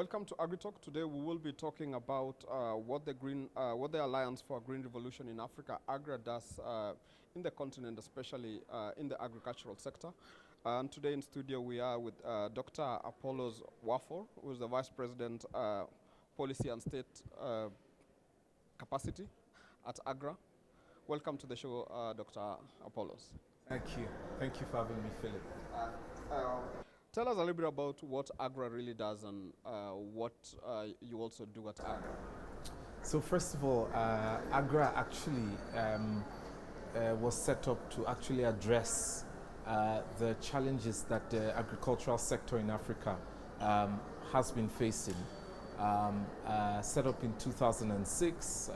Welcome to AgriTalk. Today we will be talking about what the Alliance for a Green Revolution in Africa, AGRA, does in the continent, especially in the agricultural sector. And today in studio we are with Dr. Apollos Wafor, who is the Vice President, Policy and State Capacity at AGRA. Welcome to the show, Dr. Apollos. Thank you. Thank you for having me, Philip. Tell us a little bit about what AGRA really does and what you also do at AGRA. So first of all, AGRA actually was set up to actually address the challenges that the agricultural sector in Africa has been facing. Set up in 2006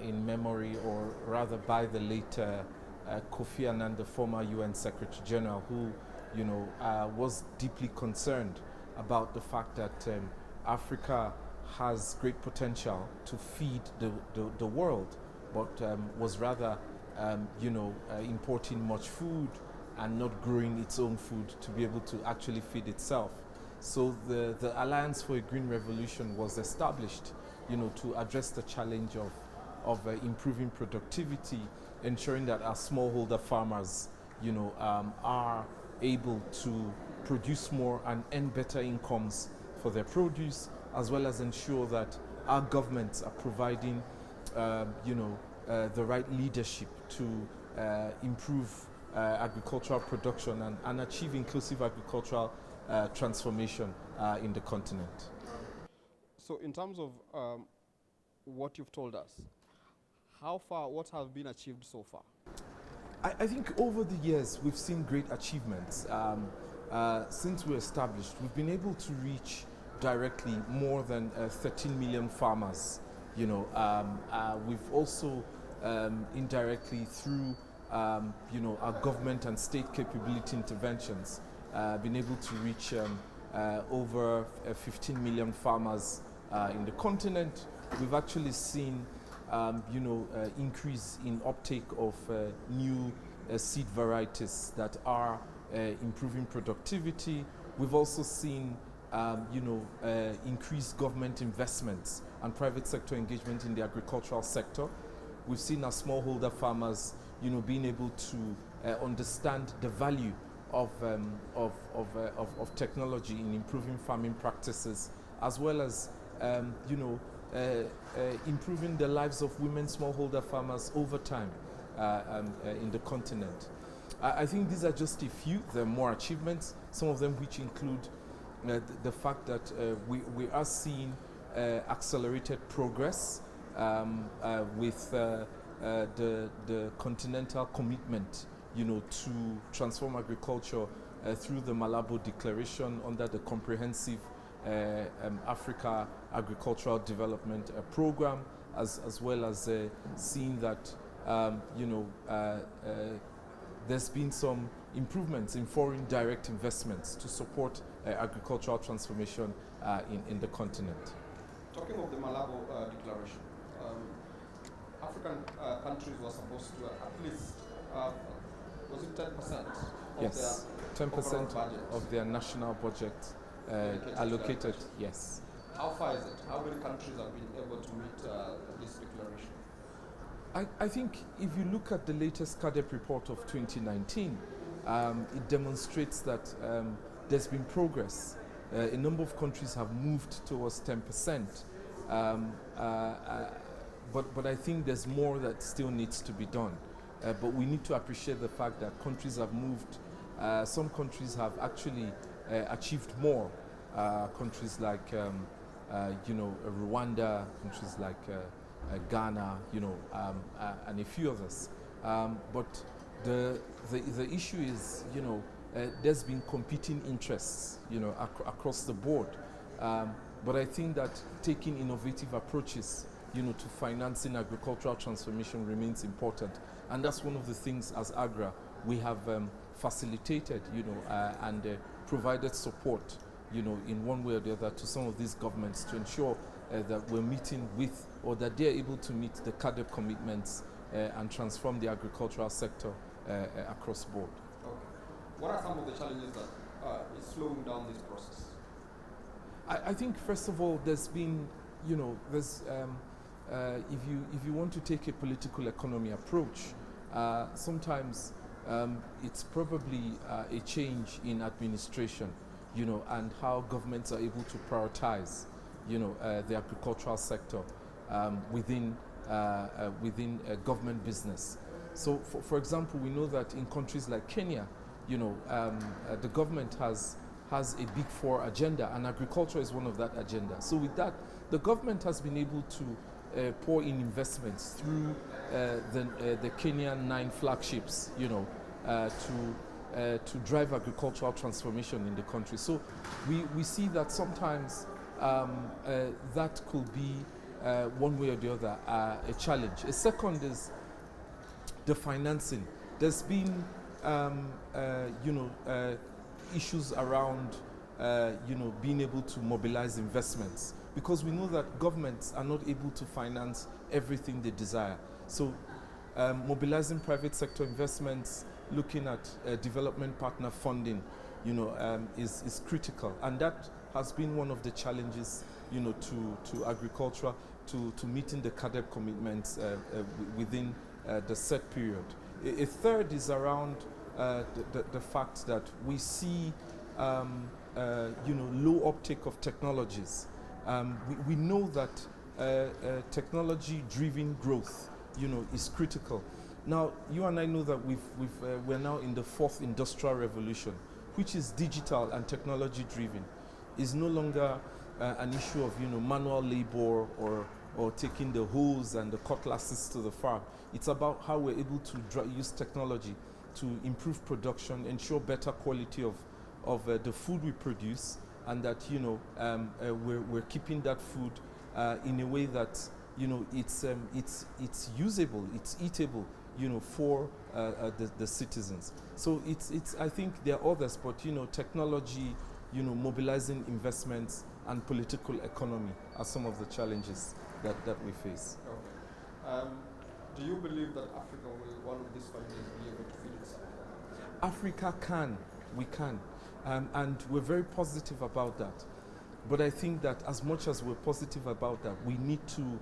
in memory, or rather by the late Kofi Annan, the former UN Secretary General, who was deeply concerned about the fact that Africa has great potential to feed the world, but was rather importing much food and not growing its own food to be able to actually feed itself. So the Alliance for a Green Revolution was established to address the challenge of improving productivity, ensuring that our smallholder farmers are able to produce more and earn better incomes for their produce, as well as ensure that our governments are providing the right leadership to improve agricultural production and achieve inclusive agricultural transformation in the continent. So in terms of what you've told us, what has been achieved so far? I think over the years we've seen great achievements. Since we're established, we've been able to reach directly more than 13 million farmers. We've also indirectly through our government and state capability interventions been able to reach over 15 million farmers in the continent. We've actually seen increase in uptake of new seed varieties that are improving productivity. We've also seen increased government investments and private sector engagement in the agricultural sector. We've seen our smallholder farmers being able to understand the value of technology in improving farming practices, as well as improving the lives of women smallholder farmers over time in the continent. I think these are just a few. There are more achievements, some of them which include the fact that we are seeing accelerated progress with the continental commitment to transform agriculture through the Malabo Declaration under the Comprehensive Africa Agricultural Development Program, as well as seeing that there's been some improvements in foreign direct investments to support agricultural transformation in the continent. Talking of the Malabo Declaration, African countries were supposed to at least, was it 10% of yes, their 10% budget of their national budget allocated, yes. How far is it? How many countries have been able to meet this declaration? I think if you look at the latest CADEP report of 2019, it demonstrates that there's been progress. A number of countries have moved towards 10%, but I think there's more that still needs to be done. But we need to appreciate the fact that countries have moved. Some countries have actually achieved more. Countries like Rwanda, countries like Ghana, and a few others. But the issue is, there's been competing interests, across the board. But I think that taking innovative approaches, to financing agricultural transformation remains important, and that's one of the things as AGRA we have facilitated, and provided support, in one way or the other to some of these governments to ensure that we're meeting with, or that they're able to meet the CADEP commitments and transform the agricultural sector across board. Okay. What are some of the challenges that is slowing down this process? I think first of all, there's been, there's if you want to take a political economy approach, sometimes it's probably a change in administration, and how governments are able to prioritize, the agricultural sector within government business. So, for example, we know that in countries like Kenya, the government has a big four agenda, and agriculture is one of that agenda. So with that, the government has been able to pour in investments through the Kenyan 9 flagships, to drive agricultural transformation in the country. So we see that sometimes that could be one way or the other a challenge. A second is the financing. There's been issues around being able to mobilize investments, because we know that governments are not able to finance everything they desire. So mobilizing private sector investments, looking at development partner funding, is critical, and that has been one of the challenges, to agriculture, to meeting the CADEP commitments within the set period. A third is around the fact that we see, low uptake of technologies. We know that technology-driven growth, is critical. Now, you and I know that we're now in the 4th industrial revolution, which is digital and technology-driven. Is no longer an issue of manual labor or taking the hoes and the cutlasses to the farm. It's about how we're able to use technology to improve production, ensure better quality of the food we produce, and that we're keeping that food in a way that it's usable, it's eatable, for the citizens. So it's I think there are others, but technology, mobilizing investments and political economy are some of the challenges that we face. Okay. Do you believe that Africa will, one of these 5 years, be able to feed itself? Africa can, we can, and we're very positive about that. But I think that as much as we're positive about that, we need to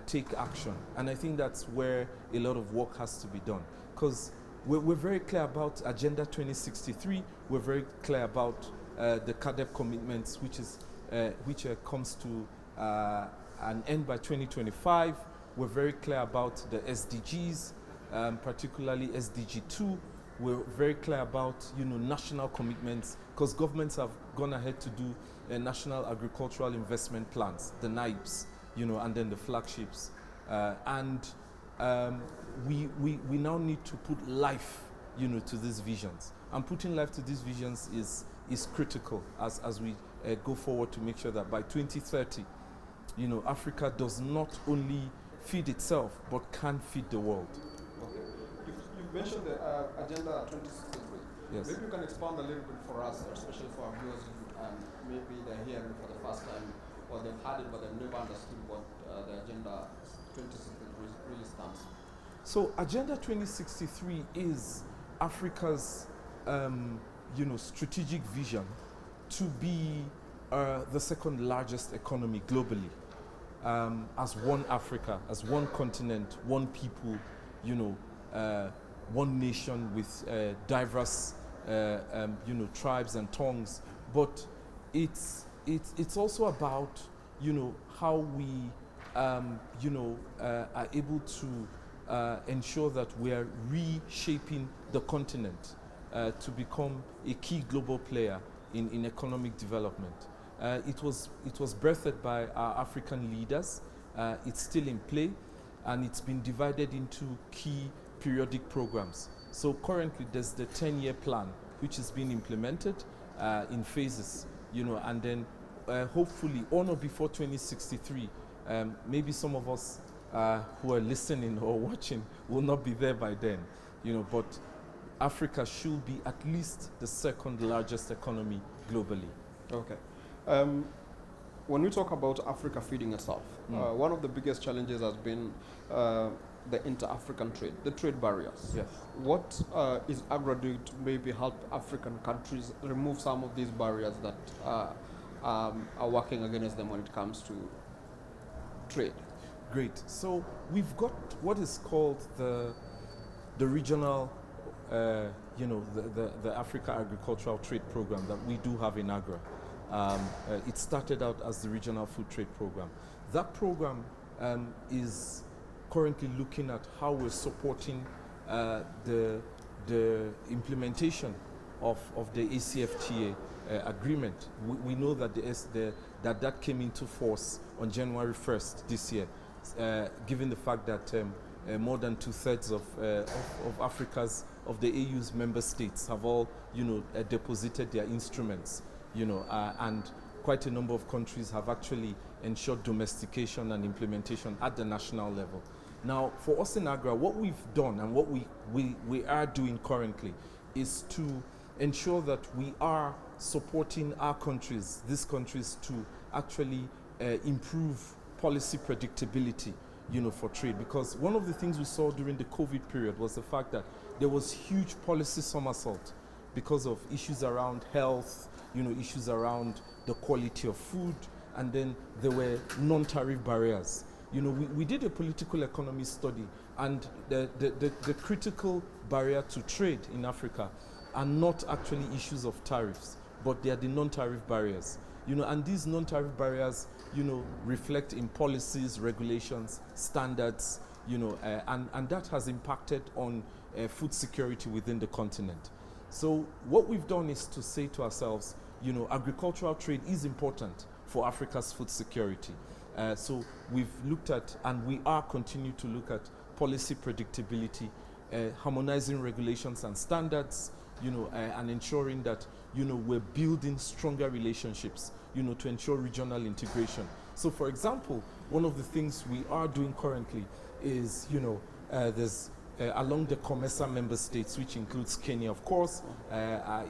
take action, and I think that's where a lot of work has to be done, because we're very clear about Agenda 2063. We're very clear about the CADEP commitments, which comes to an end by 2025. We're very clear about the SDGs, particularly SDG 2. We're very clear about national commitments, because governments have gone ahead to do national agricultural investment plans, the NIBs, and then the flagships, and we now need to put life, to these visions, and putting life to these visions is critical as we go forward to make sure that by 2030, Africa does not only feed itself but can feed the world. Okay. You've mentioned the Agenda 2063. Yes. Maybe you can expand a little bit for us, especially for our viewers, maybe they're hearing for the first time, or they've heard it but they've never understood what the Agenda 2063 really stands for. So Agenda 2063 is Africa's strategic vision to be the second largest economy globally, as one Africa, as one continent, one people, one nation with diverse tribes and tongues. But it's also about how we are able to ensure that we are reshaping the continent to become a key global player in economic development. It was birthed by our African leaders. It's still in play, and it's been divided into key periodic programs. So currently there's the 10-year plan, which is being implemented in phases, and then hopefully on or before 2063, maybe some of us who are listening or watching will not be there by then, but Africa should be at least the second largest economy globally. Okay. When we talk about Africa feeding itself, one of the biggest challenges has been the inter-African trade, the trade barriers. Yes. What is AGRA doing to maybe help African countries remove some of these barriers that are working against them when it comes to trade? Great. So we've got what is called the regional, the Africa Agricultural Trade Program that we do have in AGRA. It started out as the Regional Food Trade Program. That program is currently looking at how we're supporting the implementation of the ACFTA agreement. We know that that came into force on January 1st this year, given the fact that more than 2/3 of Africa's, of the AU's member states have all, deposited their instruments, and quite a number of countries have actually ensured domestication and implementation at the national level. Now, for us in AGRA, what we've done and what we are doing currently is to ensure that we are supporting our countries, these countries, to actually improve policy predictability, for trade. Because one of the things we saw during the COVID period was the fact that there was huge policy somersault because of issues around health, issues around the quality of food, and then there were non-tariff barriers. We did a political economy study, and the critical barrier to trade in Africa are not actually issues of tariffs, but they are the non-tariff barriers. And these non-tariff barriers, reflect in policies, regulations, standards, and that has impacted on food security within the continent. So what we've done is to say to ourselves, agricultural trade is important for Africa's food security. So we've looked at, and we are continuing to look at, policy predictability, harmonizing regulations and standards, and ensuring that, we're building stronger relationships, to ensure regional integration. So, for example, one of the things we are doing currently is, there's along the COMESA member states, which includes Kenya, of course.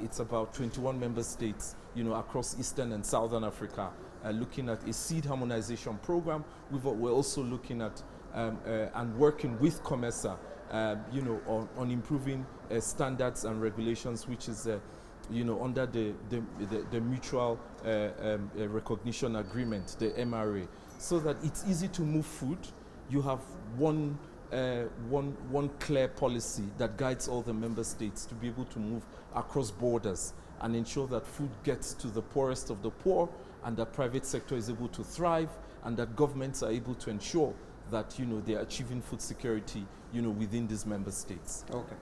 It's about 21 member states, across Eastern and Southern Africa, looking at a seed harmonization program. We're also looking at and working with COMESA, on improving standards and regulations, which is, under the Mutual Recognition Agreement, the MRA, so that it's easy to move food. You have one clear policy that guides all the member states to be able to move across borders and ensure that food gets to the poorest of the poor, and that private sector is able to thrive, and that governments are able to ensure that they are achieving food security within these member states. Okay,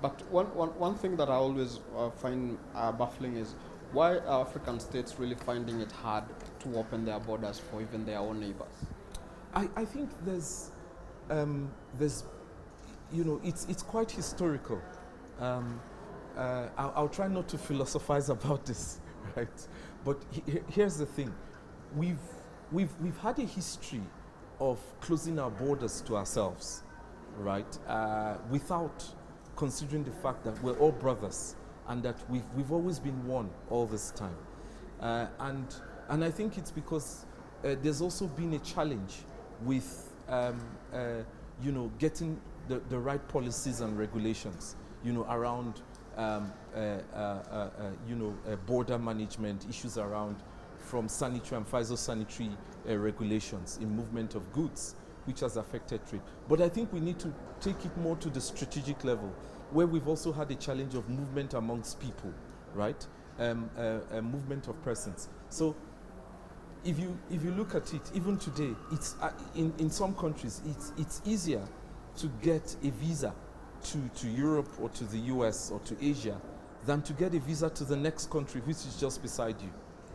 but one thing that I always find baffling is why are African states really finding it hard to open their borders for even their own neighbors? I think there's it's quite historical. I'll try not to philosophize about this, right? But here's the thing: we've had a history of closing our borders to ourselves, right? Without considering the fact that we're all brothers and that we've always been one all this time. And I think it's because there's also been a challenge with getting the right policies and regulations, around border management, issues around from sanitary and phytosanitary regulations in movement of goods, which has affected trade. But I think we need to take it more to the strategic level, where we've also had a challenge of movement amongst people, right? Movement of persons. So if you look at it, even today, it's in some countries it's easier to get a visa to Europe or to the US or to Asia than to get a visa to the next country, which is just beside you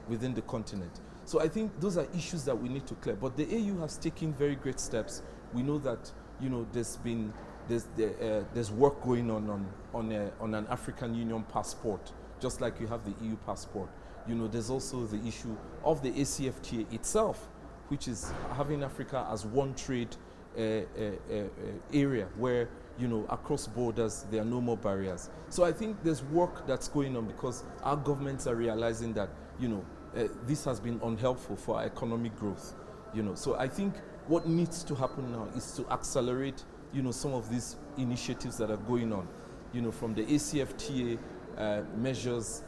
within the continent. So I think those are issues that we need to clear. But the AU has taken very great steps. We know that there's work going on an African Union passport, just like you have the EU passport. There's also the issue of the ACFTA itself, which is having Africa as one trade area where, across borders, there are no more barriers. So I think there's work that's going on because our governments are realizing that, this has been unhelpful for our economic growth. So I think what needs to happen now is to accelerate, some of these initiatives that are going on, from the ACFTA measures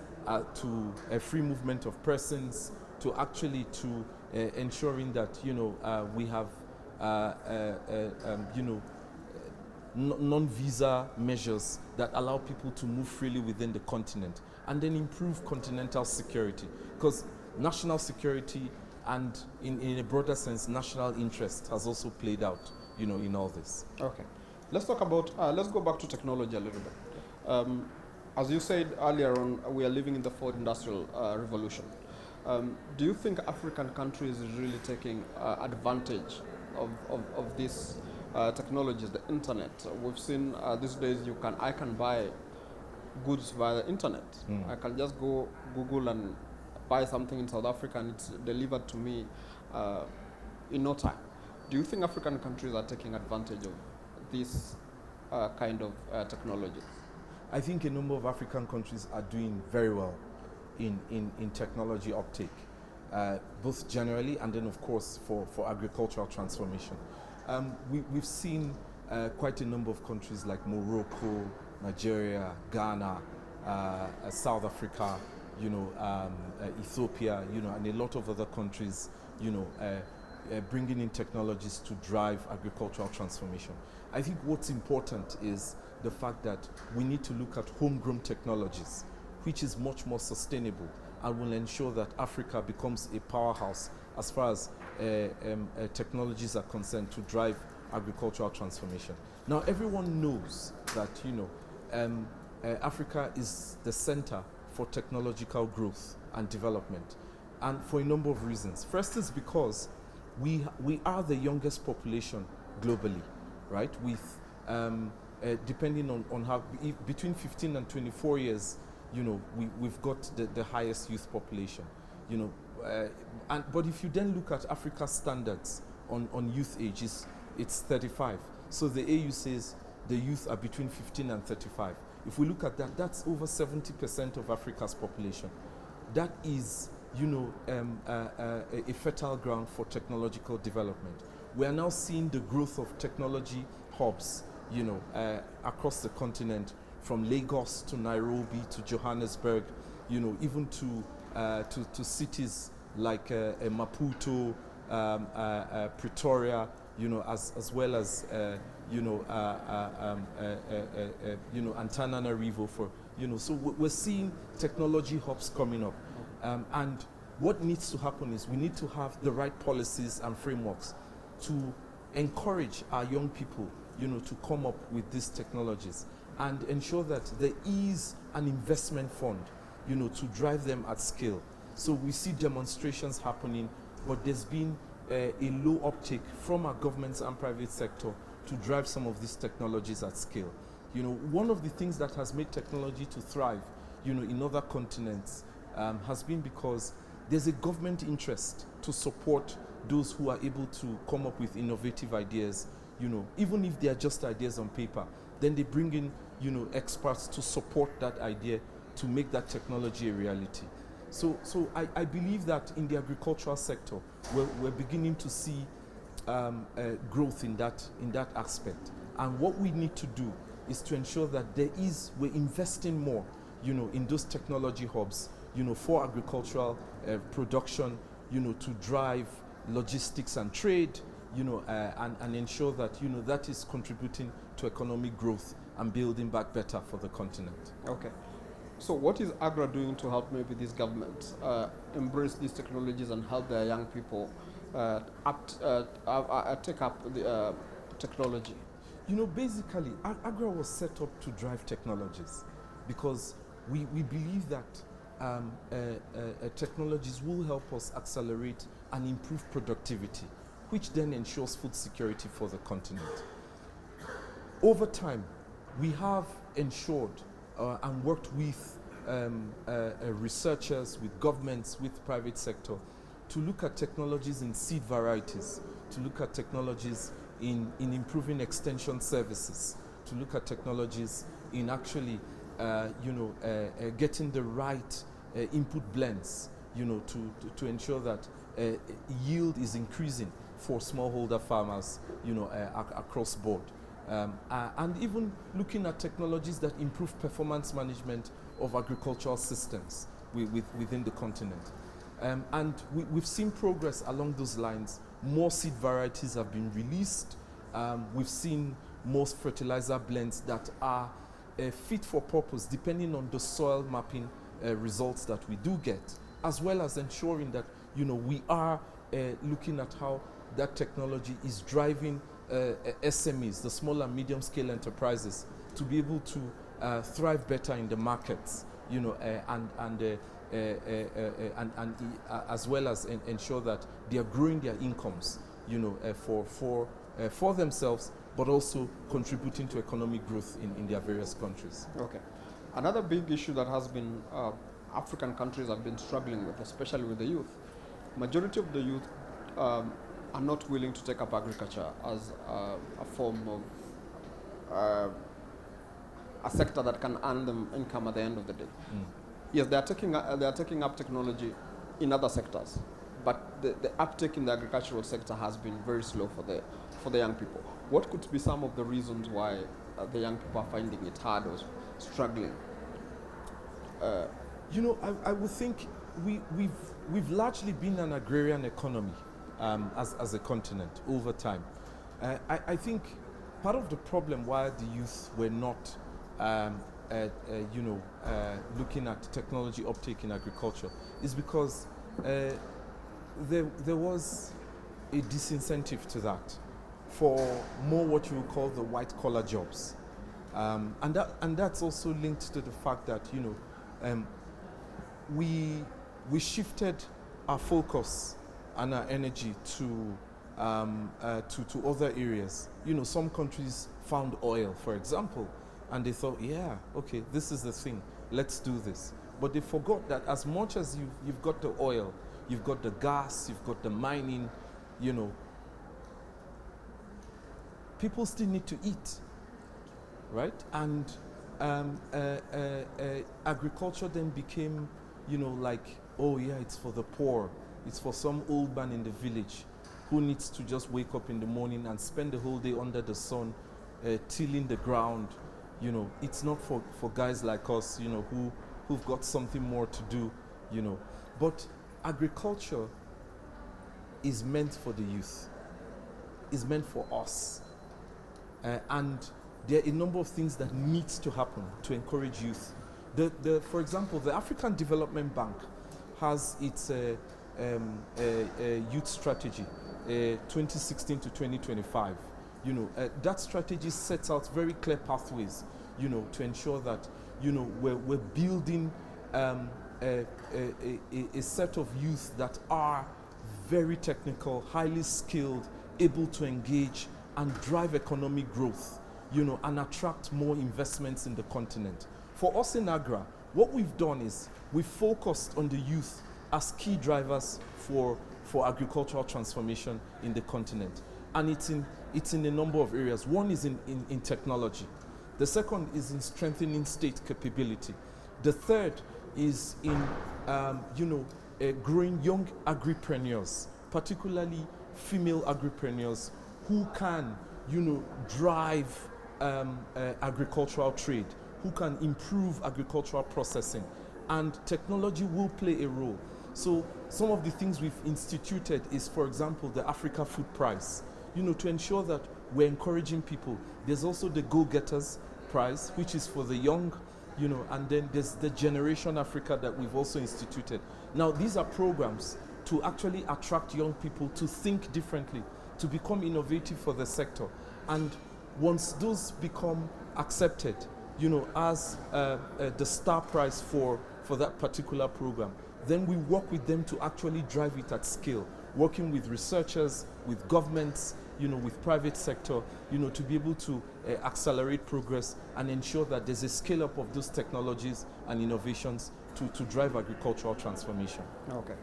to a free movement of persons, to actually to ensuring that we have non-visa measures that allow people to move freely within the continent, and then improve continental security, because national security and in a broader sense national interest has also played out in all this. Okay, let's talk about let's go back to technology a little bit. As you said earlier on, we are living in the fourth industrial revolution. Do you think African countries is really taking advantage of these technologies, the internet? We've seen these days I can buy goods via the internet. I can just go Google and buy something in South Africa and it's delivered to me in no time. Do you think African countries are taking advantage of this kind of technology? I think a number of African countries are doing very well in technology uptake, both generally and then of course for agricultural transformation. We've seen quite a number of countries like Morocco, Nigeria, Ghana, South Africa, Ethiopia, and a lot of other countries, bringing in technologies to drive agricultural transformation. I think what's important is the fact that we need to look at homegrown technologies, which is much more sustainable and will ensure that Africa becomes a powerhouse as far as technologies are concerned to drive agricultural transformation. Now, everyone knows that Africa is the center for technological growth and development, and for a number of reasons. First is because we are the youngest population globally, right? With depending on how, between 15 and 24 years, we've got the highest youth population, but if you then look at Africa's standards on youth ages, it's 35. So the AU says the youth are between 15 and 35. If we look at that, that's over 70% of Africa's population. That is, a fertile ground for technological development. We are now seeing the growth of technology hubs, across the continent, from Lagos to Nairobi to Johannesburg, even to cities like Maputo, Pretoria, as well as Antananarivo so we're seeing technology hubs coming up, and what needs to happen is we need to have the right policies and frameworks to encourage our young people to come up with these technologies and ensure that there is an investment fund to drive them at scale. So we see demonstrations happening, but there's been a low uptake from our governments and private sector to drive some of these technologies at scale. One of the things that has made technology to thrive, in other continents, has been because there's a government interest to support those who are able to come up with innovative ideas, even if they are just ideas on paper. Then they bring in, experts to support that idea to make that technology a reality. So I believe that in the agricultural sector, we're beginning to see growth in that aspect. And what we need to do is to ensure that we're investing more, in those technology hubs, for agricultural production, to drive logistics and trade, and ensure that, that is contributing to economic growth and building back better for the continent. Okay. So what is AGRA doing to help maybe these governments embrace these technologies and help their young people take up the technology? Basically, AGRA was set up to drive technologies because we believe that technologies will help us accelerate and improve productivity, which then ensures food security for the continent. Over time, we have ensured and worked with researchers, with governments, with private sector, to look at technologies in seed varieties, to look at technologies in improving extension services, to look at technologies in actually, getting the right input blends, to ensure that yield is increasing for smallholder farmers, across board. And even looking at technologies that improve performance management of agricultural systems within the continent. And we've seen progress along those lines. More seed varieties have been released. We've seen most fertilizer blends that are fit for purpose depending on the soil mapping results that we do get, as well as ensuring that we are looking at how that technology is driving SMEs, the small and medium scale enterprises, to be able to thrive better in the markets, as well as ensure that they are growing their incomes, for themselves, but also contributing to economic growth in their various countries. Okay. Another big issue that has been African countries have been struggling with, especially with the youth. Majority of the youth are not willing to take up agriculture as a form of a sector that can earn them income at the end of the day. Yes, they are taking up technology in other sectors, but the uptake in the agricultural sector has been very slow for the young people. What could be some of the reasons why the young people are finding it hard or struggling? I would think we've largely been an agrarian economy as a continent over time. I think part of the problem why the youth were not looking at technology uptake in agriculture is because there was a disincentive to that for more what you would call the white collar jobs, and that's also linked to the fact that we shifted our focus and our energy to other areas. Some countries found oil, for example, and they thought, yeah, okay, this is the thing, let's do this. But they forgot that as much as you've got the oil, you've got the gas, you've got the mining, people still need to eat, right? And agriculture then became, like, oh yeah, it's for the poor. It's for some old man in the village who needs to just wake up in the morning and spend the whole day under the sun, tilling the ground. It's not for guys like us, who've got something more to do, But agriculture is meant for the youth. Is meant for us. And there are a number of things that needs to happen to encourage youth. For example, the African Development Bank has its youth strategy, 2016 to 2025. That strategy sets out very clear pathways, to ensure that, we're building a set of youth that are very technical, highly skilled, able to engage and drive economic growth, and attract more investments in the continent. For us in AGRA, what we've done is we've focused on the youth as key drivers for agricultural transformation in the continent. And it's in a number of areas. One is in technology. The second is in strengthening state capability. The third is in growing young agripreneurs, particularly female agripreneurs who can drive agricultural trade, who can improve agricultural processing, and technology will play a role. So some of the things we've instituted is, for example, the Africa Food Prize, to ensure that we're encouraging people. There's also the Go-Getters Prize, which is for the young, and then there's the Generation Africa that we've also instituted. Now, these are programs to actually attract young people to think differently, to become innovative for the sector. And once those become accepted, as the star prize for that particular program, then we work with them to actually drive it at scale, working with researchers, with governments, with private sector, to be able to accelerate progress and ensure that there's a scale up of those technologies and innovations to drive agricultural transformation. Okay.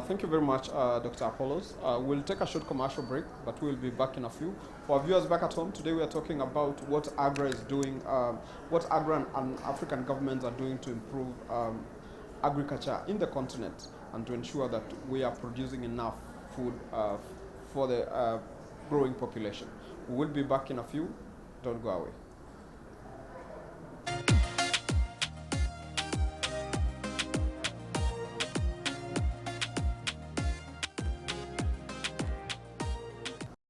Thank you very much, Dr. Apollos. We'll take a short commercial break, but we'll be back in a few. For our viewers back at home, today we are talking about what AGRA is doing, what AGRA and African governments are doing to improve agriculture in the continent and to ensure that we are producing enough food for the growing population. We will be back in a few. Don't go away.